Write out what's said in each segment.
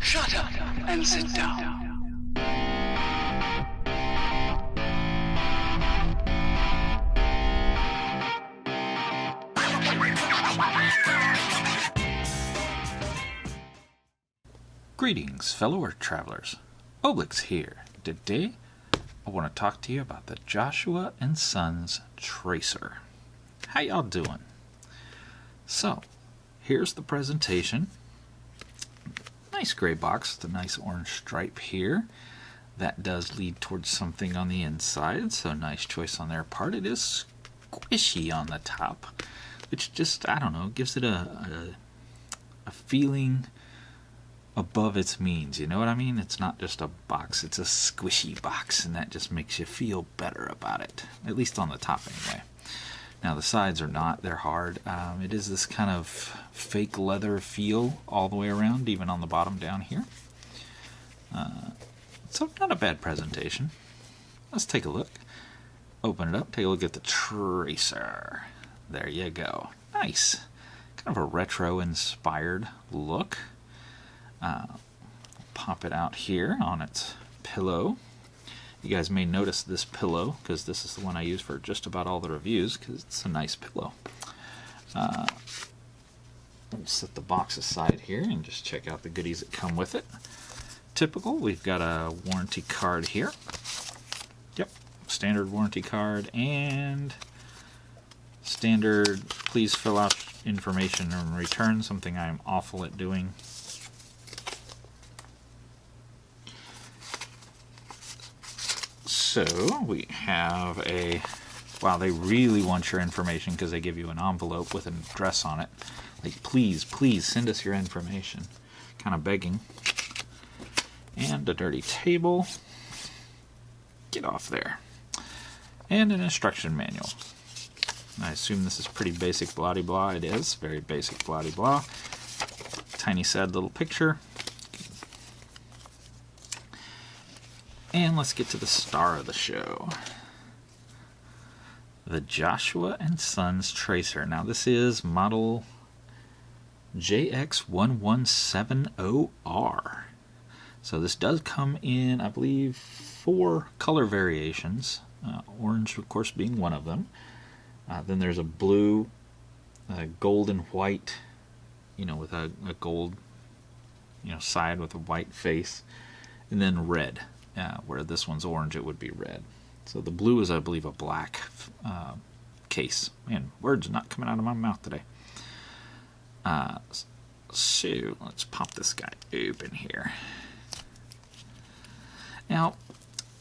Shut up and sit down. Greetings, fellow Earth travelers. Obelix here. Today, I want to talk to you about the Joshua & Sons Tracer. How y'all doing? So, here's the presentation. Nice gray box with a nice orange stripe here. That does lead towards something on the inside, so nice choice on their part. It is squishy on the top, which just, I don't know, gives it a feeling above its means, you know what I mean? It's not just a box, it's a squishy box, and that just makes you feel better about it, at least on the top anyway. Now the sides are not, they're hard. It is this kind of fake leather feel all the way around, even on the bottom down here. So not a bad presentation. Let's take a look. Open it up, take a look at the Tracer. There you go. Nice. Kind of a retro inspired look. Pop it out here on its pillow. You guys may notice this pillow because this is the one I use for just about all the reviews because it's a nice pillow. We'll set the box aside here and just check out the goodies that come with it. Typical, we've got a warranty card here. Yep, standard warranty card and standard please fill out information and return, something I'm awful at doing. So we have a, wow, they really want your information because they give you an envelope with an address on it. Like, please, please send us your information. Kind of begging. And a dirty table. Get off there. And an instruction manual. I assume this is pretty basic blah-de-blah. It is. Very basic blah-de-blah. Tiny sad little picture. And let's get to the star of the show. The Joshua & Sons Tracer. Now this is model JX117OR. So this does come in, I believe, 4 color variations. Orange, of course, being one of them. Then there's a blue, gold and white, with a gold, side with a white face. And then red. Where this one's orange, it would be red. So the blue is, I believe, a black case. Man, words are not coming out of my mouth today. So let's pop this guy open here. Now,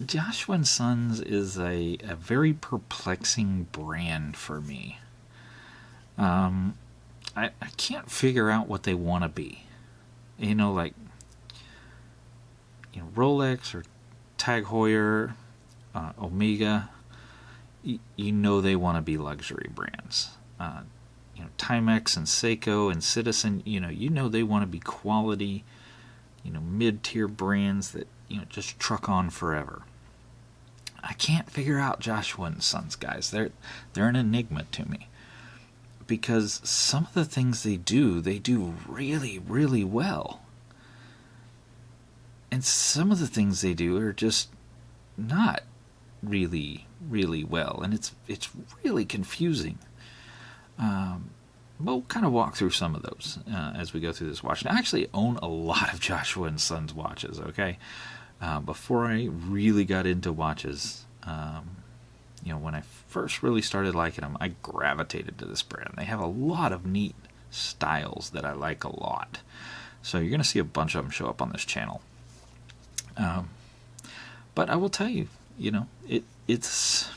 Joshua & Sons is a very perplexing brand for me. I can't figure out what they want to be. Rolex or Tag Heuer, Omega, they want to be luxury brands. Timex and Seiko and Citizen, they want to be quality, mid-tier brands that, just truck on forever. I can't figure out Joshua & Sons, guys. They're an enigma to me. Because some of the things they do really, really well. And some of the things they do are just not really, really well. And it's really confusing. We'll kind of walk through some of those as we go through this watch. Now, I actually own a lot of Joshua & Sons watches, okay? Before I really got into watches, when I first really started liking them, I gravitated to this brand. They have a lot of neat styles that I like a lot. So you're going to see a bunch of them show up on this channel. But I will tell you, it's,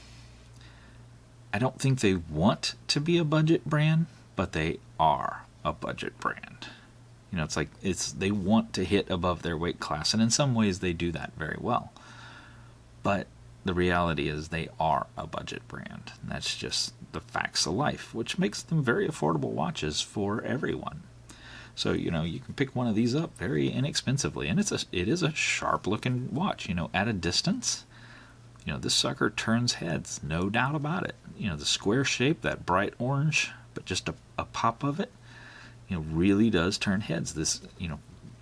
I don't think they want to be a budget brand, but they are a budget brand. They want to hit above their weight class, and in some ways they do that very well. But the reality is they are a budget brand, and that's just the facts of life, which makes them very affordable watches for everyone. So, you can pick one of these up very inexpensively, and it is a sharp-looking watch. At a distance, this sucker turns heads, no doubt about it. The square shape, that bright orange, but just a pop of it, really does turn heads. This,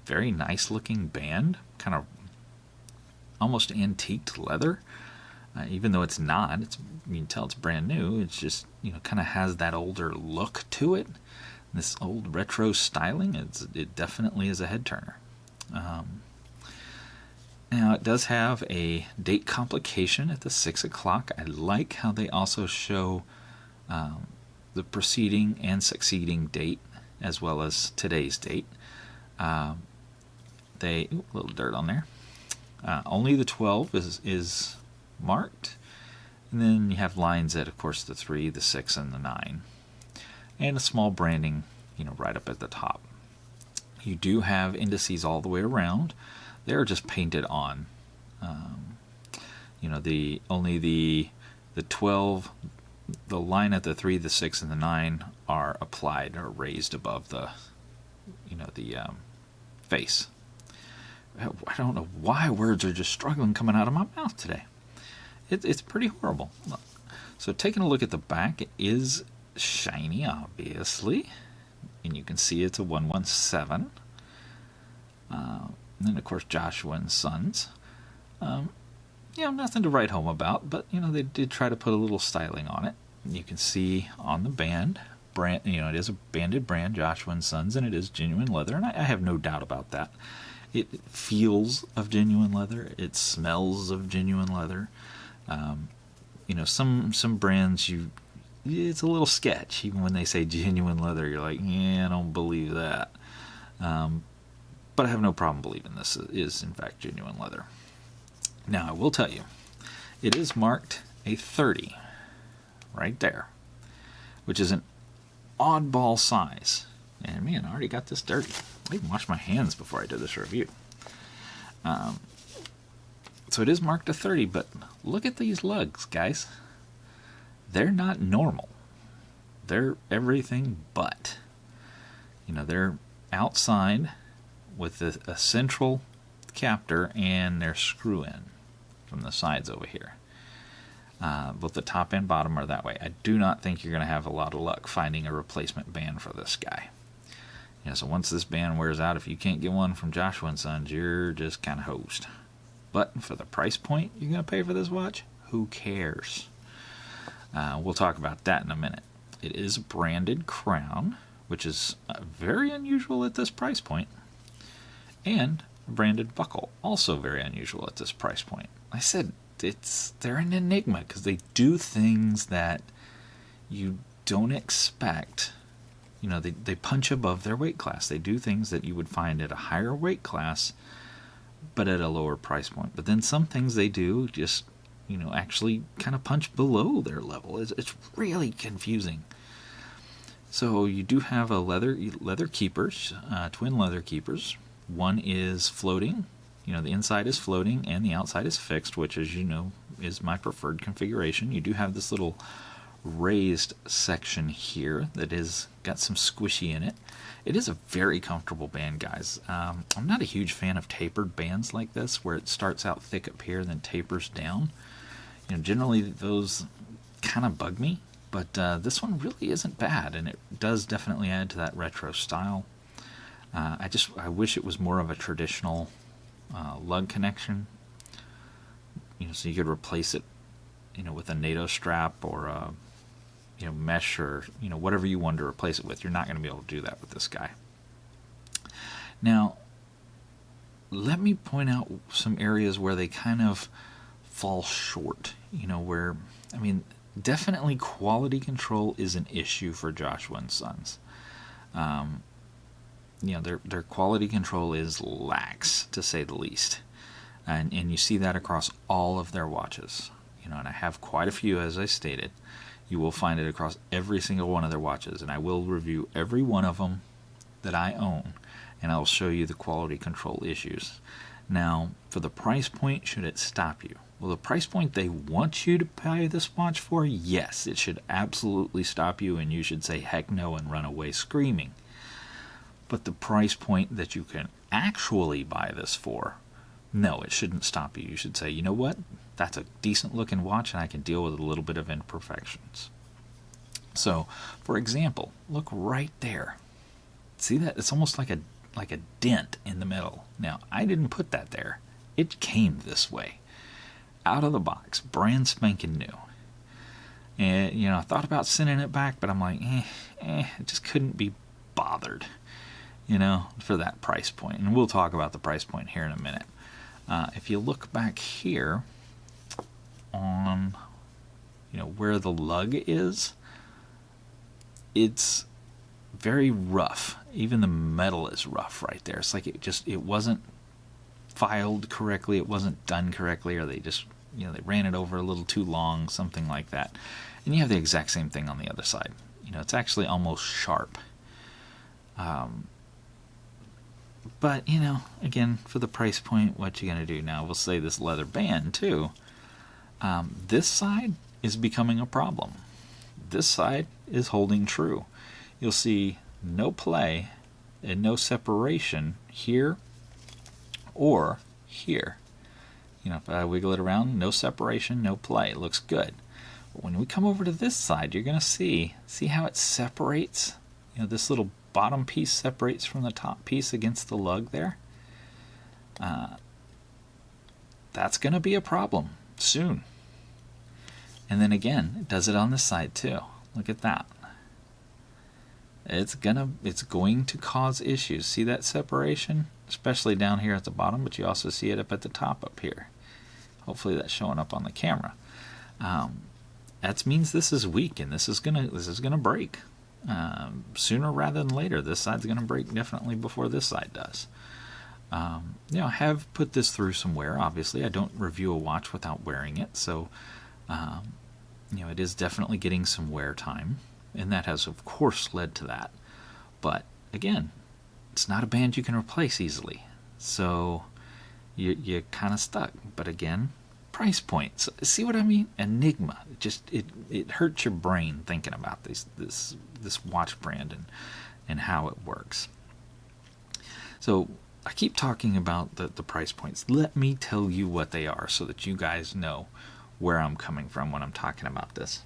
very nice looking band, kind of almost antiqued leather. Even though it's not, you can tell it's brand new. It's just, kind of has that older look to it. This old retro styling, it definitely is a head turner. Now it does have a date complication at the 6 o'clock. I like how they also show the preceding and succeeding date as well as today's date. A little dirt on there. Only the 12 is marked, and then you have lines at, of course, the 3, the 6, and the 9, and a small branding, right up at the top. You do have indices all the way around. They're just painted on. The 12, the line at the 3, the 6, and the 9 are applied or raised above the face. I don't know why words are just struggling coming out of my mouth today. It's pretty horrible. So taking a look at the back, it is shiny, obviously, and you can see it's a 117. And then, of course, Joshua and Sons. Nothing to write home about, but they did try to put a little styling on it. You can see on the brand, it is a banded brand, Joshua and Sons, and it is genuine leather, and I have no doubt about that. It feels of genuine leather. It smells of genuine leather. Some brands, it's a little sketch. Even when they say genuine leather, you're like, I don't believe that. But I have no problem believing this is, in fact, genuine leather. Now, I will tell you, it is marked a 30, right there, which is an oddball size. And man, I already got this dirty. I even washed my hands before I did this review. So it is marked a 30, but look at these lugs, guys. They're not normal. They're everything but. They're outside with a central captor and their screw in from the sides over here. Both the top and bottom are that way. I do not think you're going to have a lot of luck finding a replacement band for this guy. So once this band wears out, if you can't get one from Joshua & Sons, you're just kind of hosed. But for the price point you're going to pay for this watch, who cares? We'll talk about that in a minute. It is a branded crown, which is very unusual at this price point. And a branded buckle, also very unusual at this price point. I said they're an enigma because they do things that you don't expect. They punch above their weight class. They do things that you would find at a higher weight class, but at a lower price point. But then some things they do just, actually kind of punch below their level. It's really confusing. So you do have a leather keepers, twin leather keepers. One is floating. The inside is floating and the outside is fixed, which, as you know, is my preferred configuration. You do have this little raised section here that is got some squishy in it. It is a very comfortable band, guys. I'm not a huge fan of tapered bands like this, where it starts out thick up here and then tapers down. Generally those kind of bug me, but this one really isn't bad, and it does definitely add to that retro style. I wish it was more of a traditional lug connection, so you could replace it, with a NATO strap or a mesh or whatever you want to replace it with. You're not going to be able to do that with this guy. Now, let me point out some areas where they kind of fall short. Definitely quality control is an issue for Joshua & Sons. Their quality control is lax, to say the least. And you see that across all of their watches. And I have quite a few, as I stated. You will find it across every single one of their watches, and I will review every one of them that I own, and I will show you the quality control issues. Now, for the price point, should it stop you? Well, the price point they want you to buy this watch for, yes, it should absolutely stop you, and you should say heck no and run away screaming. But the price point that you can actually buy this for, no, it shouldn't stop you. You should say, you know what? That's a decent looking watch and I can deal with a little bit of imperfections. So, for example, look right there. See that? It's almost like like a dent in the middle. Now, I didn't put that there. It came this way, out of the box, brand spanking new. And, you know, I thought about sending it back, but I'm like, I just couldn't be bothered, you know, for that price point. And we'll talk about the price point here in a minute. If you look back here on, you know, where the lug is, it's very rough. Even the metal is rough right there. It's like it wasn't filed correctly, it wasn't done correctly, or they just, you know, they ran it over a little too long, something like that. And you have the exact same thing on the other side. You know, it's actually almost sharp. But, you know, again, for the price point, what you gonna do? Now, we'll say this leather band, too. This side is becoming a problem. This side is holding true. You'll see no play and no separation here or here. You know, if I wiggle it around, no separation, no play. It looks good. But when we come over to this side, you're going to see how it separates? You know, this little bottom piece separates from the top piece against the lug there. That's going to be a problem soon. And then again, it does it on this side too. Look at that. It's going to cause issues. See that separation? Especially down here at the bottom, but you also see it up at the top up here. Hopefully that's showing up on the camera. That means this is weak, and this is gonna break sooner rather than later. This side's gonna break definitely before this side does. You know, I have put this through some wear. Obviously, I don't review a watch without wearing it, so you know, it is definitely getting some wear time, and that has of course led to that. But again, it's not a band you can replace easily, so you're kind of stuck. But again, price points. See what I mean? Enigma. It hurts your brain thinking about this watch brand and how it works. So I keep talking about the price points. Let me tell you what they are so that you guys know where I'm coming from when I'm talking about this.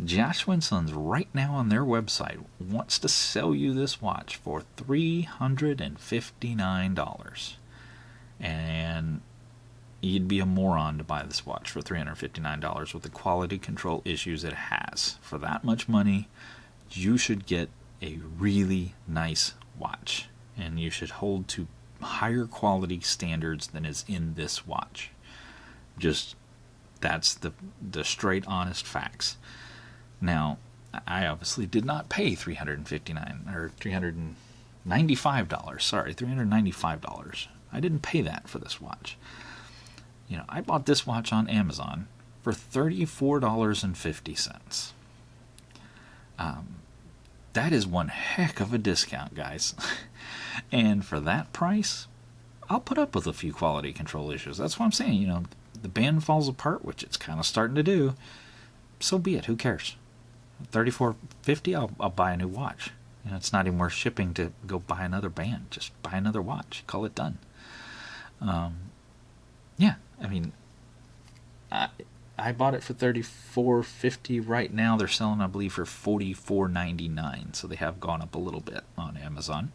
Joshua & Sons right now on their website wants to sell you this watch for $359. And you'd be a moron to buy this watch for $359 with the quality control issues it has. For that much money, you should get a really nice watch, and you should hold to higher quality standards than is in this watch. Just, that's the straight honest facts. Now, I obviously did not pay $395. Sorry, $395. I didn't pay that for this watch. You know, I bought this watch on Amazon for $34.50. That is one heck of a discount, guys. And for that price, I'll put up with a few quality control issues. That's what I'm saying. You know, the band falls apart, which it's kind of starting to do. So be it. Who cares? $34.50, I'll buy a new watch. You know, it's not even worth shipping to go buy another band. Just buy another watch. Call it done. Yeah, I mean, I bought it for $34.50. Right now they're selling, I believe, for $44.99. So they have gone up a little bit on Amazon.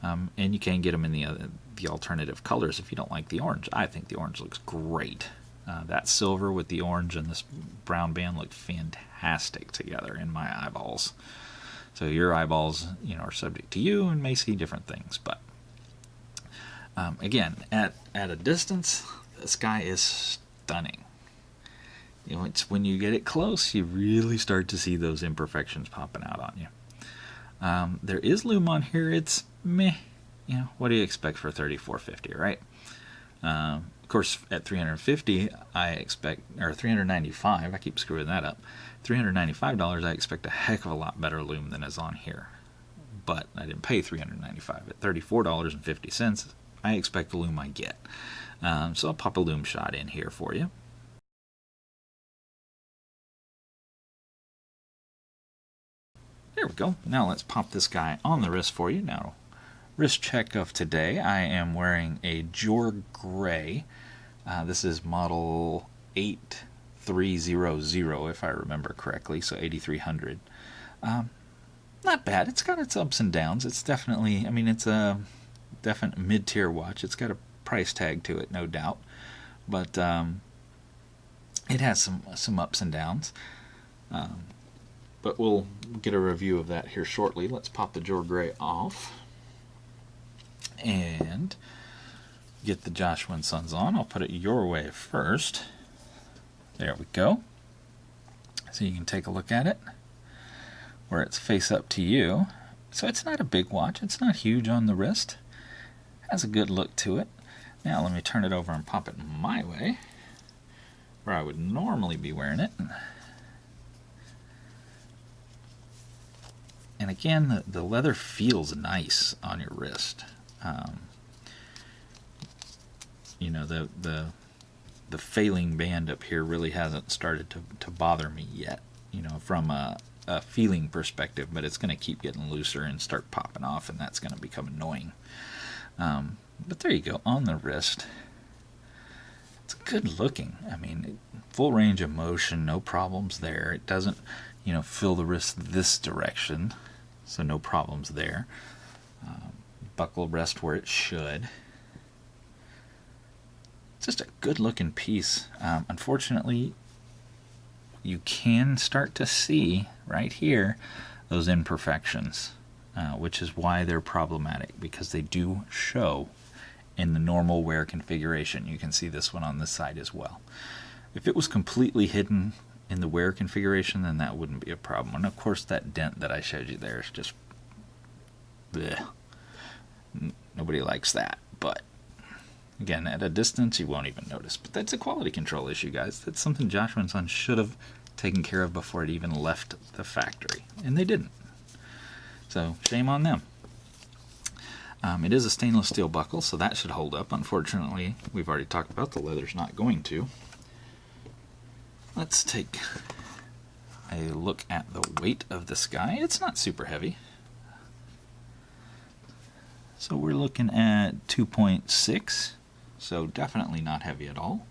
And you can get them in the alternative colors if you don't like the orange. I think the orange looks great. That silver with the orange and this brown band look fantastic together in my eyeballs. So your eyeballs, you know, are subject to you and may see different things. But again, at a distance, this guy is stunning. You know, it's when you get it close, you really start to see those imperfections popping out on you. There is lume on here. It's meh. You know, what do you expect for $34.50, right? Of course, at $350, I expect, or $395. I keep screwing that up. $395, I expect a heck of a lot better lume than is on here. But I didn't pay $395. At $34.50, I expect the lume I get. So I'll pop a lume shot in here for you. There we go. Now let's pop this guy on the wrist for you. Now, wrist check of today. I am wearing a Jor Gray. This is model 8300, if I remember correctly, so 8300. Not bad. It's got its ups and downs. It's definitely, I mean, it's a definite mid-tier watch. It's got a price tag to it, no doubt, but it has some ups and downs. But we'll get a review of that here shortly. Let's pop the Jor Gray off and get the Joshua & Sons on. I'll put it your way first. There we go. So you can take a look at it where it's face up to you. So it's not a big watch. It's not huge on the wrist. Has a good look to it. Now let me turn it over and pop it my way where I would normally be wearing it. And again, the leather feels nice on your wrist. You know, the failing band up here really hasn't started to bother me yet, you know, from a feeling perspective, but it's going to keep getting looser and start popping off, and that's going to become annoying. But there you go, on the wrist. It's good looking. I mean, full range of motion, no problems there. It doesn't, you know, fill the wrist this direction, so no problems there. Buckle rest where it should. Just a good looking piece. Unfortunately, you can start to see right here those imperfections, which is why they're problematic, because they do show in the normal wear configuration. You can see this one on this side as well. If it was completely hidden in the wear configuration, then that wouldn't be a problem. And of course that dent that I showed you there is just bleh. Nobody likes that, but again, at a distance you won't even notice. But that's a quality control issue, guys. That's something Joshua & Sons should have taken care of before it even left the factory, and they didn't. So shame on them. It is a stainless steel buckle, so that should hold up. Unfortunately, we've already talked about the leather's not going to. Let's take a look at the weight of this guy. It's not super heavy. So we're looking at 2.6, so definitely not heavy at all.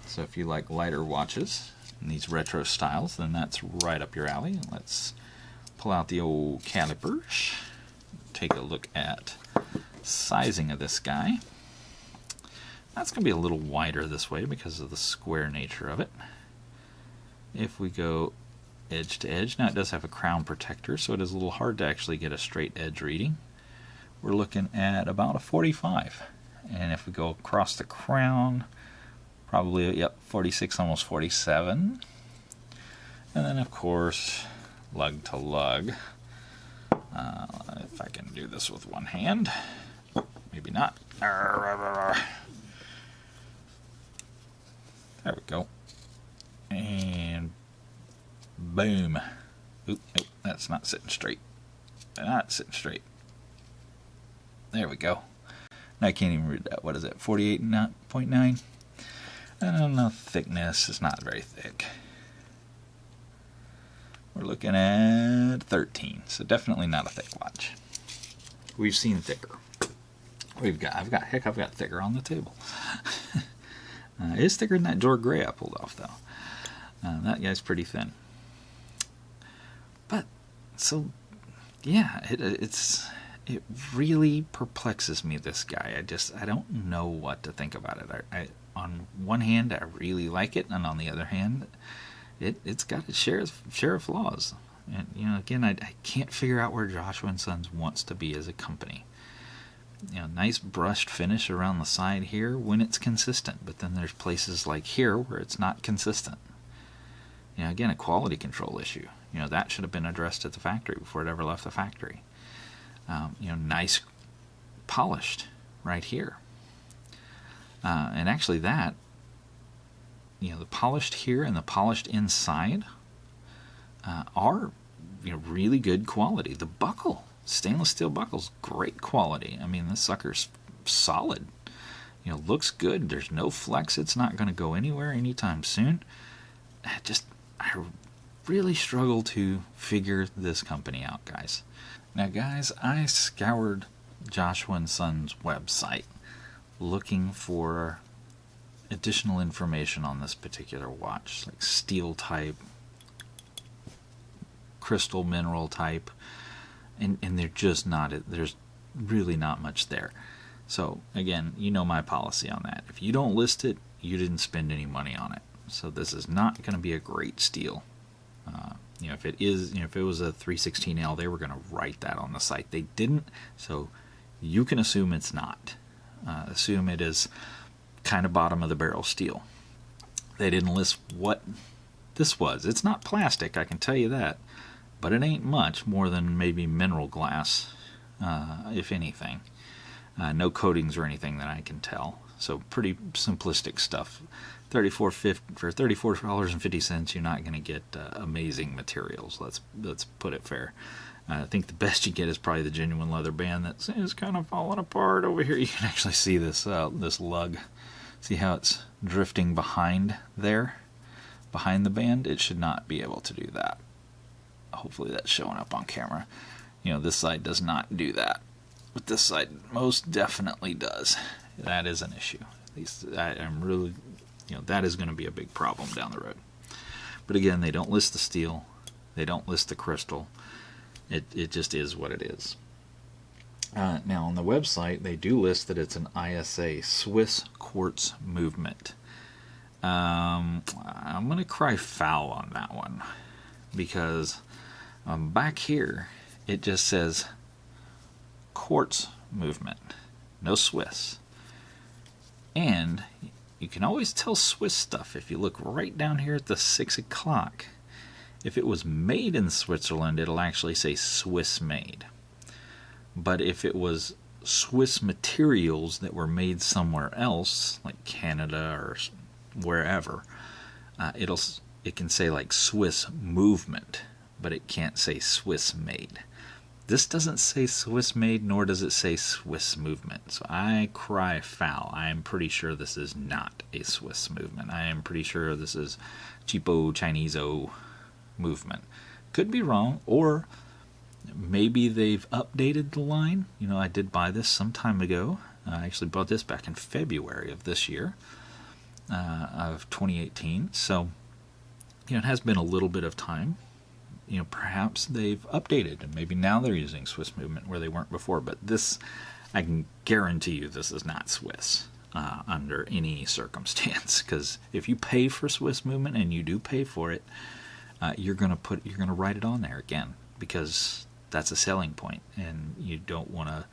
So if you like lighter watches and these retro styles, then that's right up your alley. Let's pull out the old calipers, take a look at sizing of this guy. That's going to be a little wider this way because of the square nature of it. If we go edge to edge, now it does have a crown protector, so it is a little hard to actually get a straight edge reading. We're looking at about a 45. And if we go across the crown, probably, yep, 46, almost 47. And then, of course, lug to lug. If I can do this with one hand. Maybe not. There we go. And boom. Oop, nope, that's not sitting straight. Not sitting straight. There we go. I can't even read that. What is it? 48.9? I don't know. Thickness is not very thick. We're looking at 13, so definitely not a thick watch. We've seen thicker. I've got thicker on the table. It is thicker than that Jor Gray I pulled off, though. That guy's pretty thin. But so, yeah, it really perplexes me, this guy. I don't know what to think about it. On one hand, I really like it, and on the other hand, it's got its share of flaws. And you know, again, I can't figure out where Joshua & Sons wants to be as a company. You know, nice brushed finish around the side here when it's consistent, but then there's places like here where it's not consistent. You know, again, a quality control issue. You know, that should have been addressed at the factory before it ever left the factory. You know, nice polished right here. And actually that, you know, the polished here and the polished inside are, you know, really good quality. The buckle, stainless steel buckle's great quality. I mean, this sucker's solid. You know, looks good. There's no flex. It's not going to go anywhere anytime soon. I really struggle to figure this company out, guys. Now, guys, I scoured Joshua & Sons' website looking for additional information on this particular watch, like steel type, crystal mineral type, and they're just not. There's really not much there. So again, you know my policy on that. If you don't list it, you didn't spend any money on it. So this is not going to be a great steal. If it is, if it was a 316L, they were going to write that on the site. They didn't, so you can assume it's not. Assume it is kind of bottom of the barrel steel. They didn't list what this was. It's not plastic, I can tell you that, but it ain't much more than maybe mineral glass, if anything. No coatings or anything that I can tell. So pretty simplistic stuff. For $34.50, you're not going to get amazing materials. Let's put it fair. I think the best you get is probably the genuine leather band that is kind of falling apart over here. You can actually see this lug. See how it's drifting behind there, behind the band? It should not be able to do that. Hopefully that's showing up on camera. This side does not do that, but this side most definitely does. That is an issue. At least I'm really, that is going to be a big problem down the road. But again, they don't list the steel. They don't list the crystal. It just is what it is. Now, on the website, they do list that it's an ISA, Swiss Quartz Movement. I'm going to cry foul on that one, because back here, it just says Quartz Movement, no Swiss. And you can always tell Swiss stuff if you look right down here at the 6 o'clock. If it was made in Switzerland, it'll actually say Swiss made. But if it was Swiss materials that were made somewhere else, like Canada or wherever, it can say like Swiss movement, but it can't say Swiss made. This doesn't say Swiss made, nor does it say Swiss movement. So I cry foul. I am pretty sure this is not a Swiss movement. I am pretty sure this is cheapo Chinese-o movement. Could be wrong, or maybe they've updated the line. I did buy this some time ago. I actually bought this back in February of this year, of 2018. So, it has been a little bit of time. Perhaps they've updated, and maybe now they're using Swiss movement where they weren't before. But this, I can guarantee you, this is not Swiss under any circumstance. Because if you pay for Swiss movement, and you do pay for it, you're gonna write it on there again, because that's a selling point, and you don't want to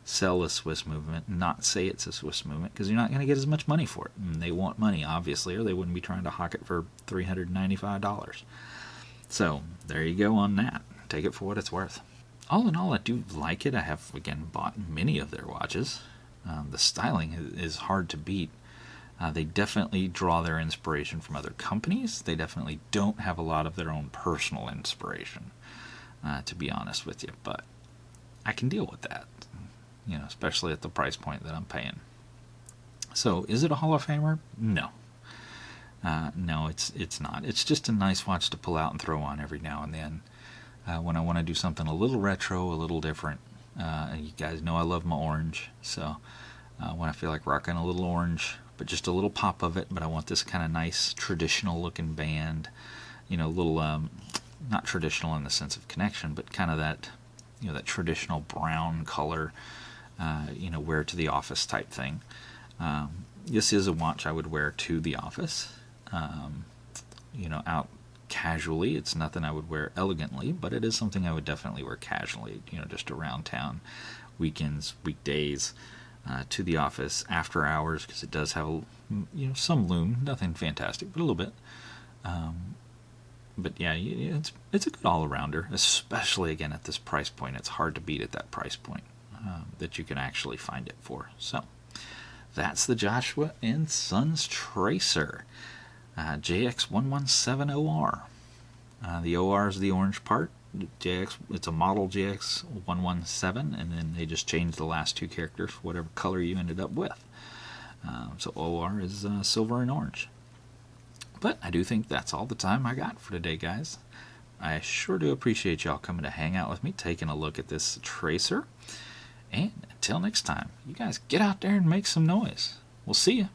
sell a Swiss movement and not say it's a Swiss movement, because you're not going to get as much money for it. And they want money, obviously, or they wouldn't be trying to hawk it for $395. So there you go on that. Take it for what it's worth. All in all, I do like it. I have, again, bought many of their watches. The styling is hard to beat. They definitely draw their inspiration from other companies. They definitely don't have a lot of their own personal inspiration, to be honest with you. But I can deal with that, especially at the price point that I'm paying. So, is it a Hall of Famer? No. No, it's not. It's just a nice watch to pull out and throw on every now and then. When I want to do something a little retro, a little different. You guys know I love my orange, so when I feel like rocking a little orange, but just a little pop of it, but I want this kind of nice traditional looking band, little, not traditional in the sense of connection, but kind of that, that traditional brown color, wear to the office type thing. This is a watch I would wear to the office, out casually. It's nothing I would wear elegantly, but it is something I would definitely wear casually, just around town, weekends, weekdays, to the office, after hours, because it does have some lume, nothing fantastic, but a little bit. But yeah, it's a good all-arounder, especially again at this price point. It's hard to beat at that price point that you can actually find it for. So that's the Joshua & Sons Tracer, JX117OR. The OR is the orange part. It's a model JX117, and then they just changed the last two characters for whatever color you ended up with. So OR is silver and orange. But I do think that's all the time I got for today, guys. I sure do appreciate y'all coming to hang out with me, taking a look at this Tracer. And until next time, you guys get out there and make some noise. We'll see you.